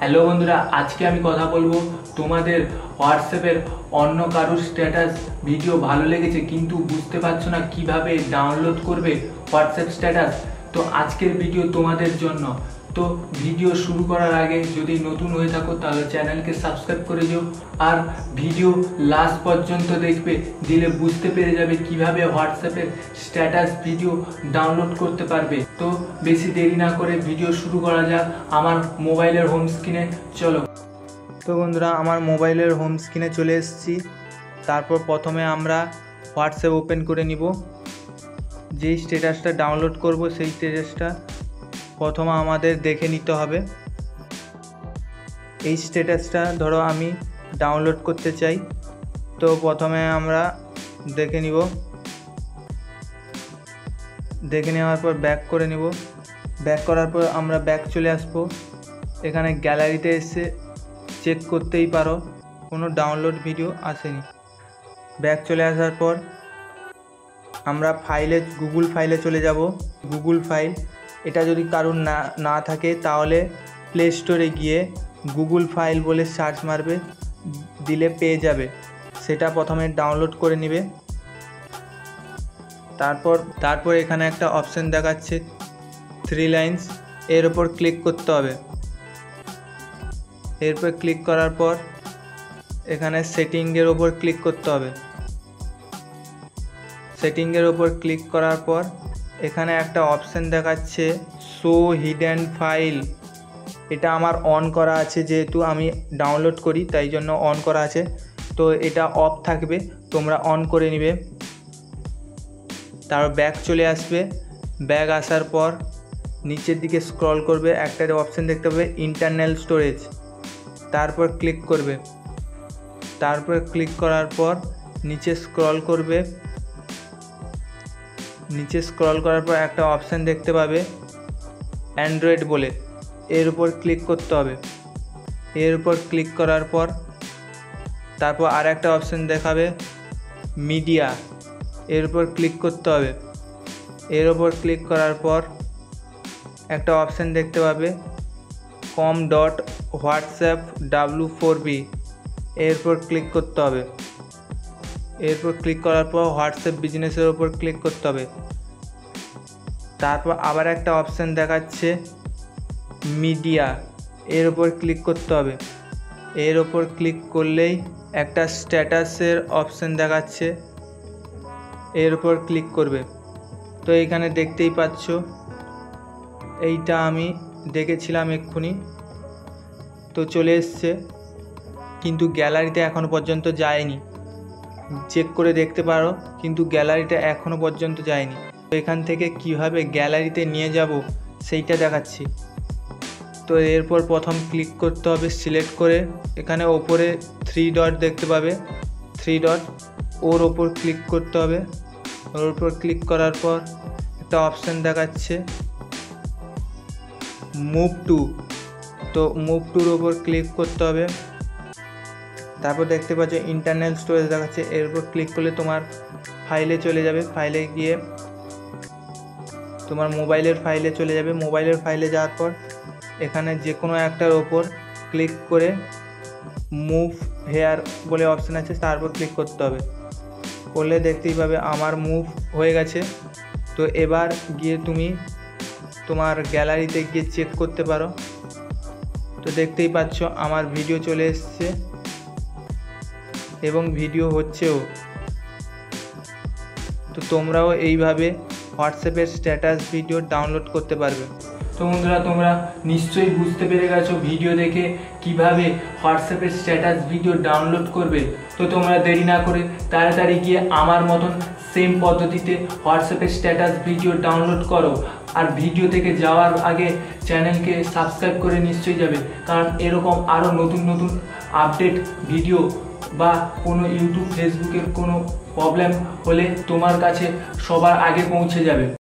Hello বন্ধুরা, আজকে আমি কথা বলবো তোমাদের হোয়াটসঅ্যাপের অন্য কারোর স্ট্যাটাস ভিডিও ভালো লেগেছে কিন্তু বুঝতে পারছো না কিভাবে ডাউনলোড করবে হোয়াটসঅ্যাপ স্ট্যাটাস। তো আজকের ভিডিও তোমাদের জন্য। তো ভিডিও শুরু করার আগে যদি নতুন হয়ে থাকো তাহলে চ্যানেলকে সাবস্ক্রাইব করে দিও আর ভিডিও লাস্ট পর্যন্ত দেখবে, দিলে বুঝতে পেরে যাবে কিভাবে হোয়াটসঅ্যাপের স্ট্যাটাস ভিডিও ডাউনলোড করতে পারবে। তো বেশি দেরি না করে ভিডিও শুরু করা যাক আমার মোবাইলের হোম স্ক্রিনে। চলো। তো বন্ধুরা, আমার মোবাইলের হোম স্ক্রিনে চলে এসেছি। তারপর প্রথমে আমরা হোয়াটসঅ্যাপ ওপেন করে নিব। যেই স্ট্যাটাসটা ডাউনলোড করব সেই স্ট্যাটাসটা প্রথমে আমাদের দেখে নিতে হবে। এই স্ট্যাটাসটা ধরো আমি ডাউনলোড করতে চাই, তো প্রথমে আমরা দেখে নিব। দেখে নেওয়ার পর ব্যাক করে নিব। ব্যাক করার পর আমরা ব্যাক চলে আসব। এখানে গ্যালারিতে এসে চেক করতেই পারো কোনো ডাউনলোড ভিডিও আসেনি। ব্যাক চলে আসার পর আমরা গুগল ফাইলে চলে যাব। গুগল ফাইল এটা যদি কারোর না থাকে তাহলে প্লে স্টোরে গিয়ে গুগল ফাইল বলে সার্চ মারবে, দিলে পেয়ে যাবে। সেটা প্রথমে ডাউনলোড করে নেবে। তারপর এখানে একটা অপশান দেখাচ্ছে 3 লাইনস, এর ওপর ক্লিক করতে হবে। এরপর ক্লিক করার পর এখানে সেটিংয়ের ওপর ক্লিক করতে হবে। সেটিংয়ের ওপর ক্লিক করার পর এখানে একটা অপশান দেখাচ্ছে শো হিডেন ফাইল। এটা আমার অন করা আছে, যেহেতু আমি ডাউনলোড করি তাই জন্য অন করা আছে। তো এটা অফ থাকবে, তোমরা অন করে নিবে। তারপর ব্যাক চলে আসবে। ব্যাক আসার পর নিচের দিকে স্ক্রল করবে, একটা অপশান দেখতে পাবে ইন্টারনাল স্টোরেজ। তারপর ক্লিক করবে। তারপর ক্লিক করার পর নিচে স্ক্রল করবে। নিচে স্ক্রল করার পর একটা অপশান দেখতে পাবে অ্যান্ড্রয়েড বলে, এর উপর ক্লিক করতে হবে। এর উপর ক্লিক করার পর তারপর আর একটা অপশান দেখাবে মিডিয়া, এর উপর ক্লিক করতে হবে। এর উপর ক্লিক করার পর একটা অপশান দেখতে পাবে com.whatsapp w4b, এরপর ক্লিক করতে হবে। এরপর ক্লিক করার পর হোয়াটসঅ্যাপ বিজনেসের ওপর ক্লিক করতে হবে। তারপর আবার একটা অপশান দেখাচ্ছে মিডিয়া, এর ওপর ক্লিক করতে হবে। এর ওপর ক্লিক করলেই একটা স্ট্যাটাসের অপশান দেখাচ্ছে, এর ওপর ক্লিক করবে। তো এইখানে দেখতেই পাচ্ছ এইটা আমি দেখেছিলাম এক্ষুনি, তো চলে এসছে, কিন্তু গ্যালারিতে এখনও পর্যন্ত যায়নি। চেক করে দেখতে পারো, কিন্তু গ্যালারিটা এখনও পর্যন্ত যায়নি। তো এখান থেকে কিভাবে গ্যালারিতে নিয়ে যাব সেইটা দেখাচ্ছি। তো এরপর প্রথম ক্লিক করতে হবে সিলেক্ট করে। এখানে ওপরে 3 ডট দেখতে পাবে, 3 ডট, ওর ওপর ক্লিক করতে হবে। ওর ওপর ক্লিক করার পর একটা অপশান দেখাচ্ছে মুভ টু, তো মুভ টুর ওপর ক্লিক করতে হবে। তারপর দেখতে পাচ্ছ ইন্টারনাল স্টোরেজ দেখাচ্ছে, এর উপর ক্লিক করলে তোমার ফাইলে চলে যাবে। ফাইলে গিয়ে তোমার মোবাইলের ফাইলে চলে যাবে। মোবাইলের ফাইলে যাওয়ার পর এখানে যে কোনো একটার ওপর ক্লিক করে মুভ হেয়ার বলে অপশান আছে, তারপর ক্লিক করতে হবে। করলে দেখতেই পাবে আমার মুভ হয়ে গেছে। তো এবার গিয়ে তুমি তোমার গ্যালারিতে গিয়ে চেক করতে পারো। তো দেখতেই পাচ্ছ আমার ভিডিও চলে এসছে এবং ভিডিও হচ্ছেও। তো তোমরাও এইভাবে হোয়াটসঅ্যাপের স্ট্যাটাস ভিডিও ডাউনলোড করতে পারবে। তো বন্ধুরা, তোমরা নিশ্চয়ই বুঝতে পেরে গেছো ভিডিও দেখে কিভাবে হোয়াটসঅ্যাপের স্ট্যাটাস ভিডিও ডাউনলোড করবে। তো তোমরা দেরি না করে তাড়াতাড়ি গিয়ে আমার মতন সেম পদ্ধতিতে হোয়াটসঅ্যাপের স্ট্যাটাস ভিডিও ডাউনলোড করো। আর ভিডিও থেকে যাওয়ার আগে চ্যানেলকে সাবস্ক্রাইব করে নিশ্চয়ই যাবে, কারণ এরকম আরও নতুন নতুন আপডেট ভিডিও বা কোনো ইউটিউব ফেসবুকের কোনো প্রবলেম হলে তোমার কাছে সবার আগে পৌঁছে যাবে।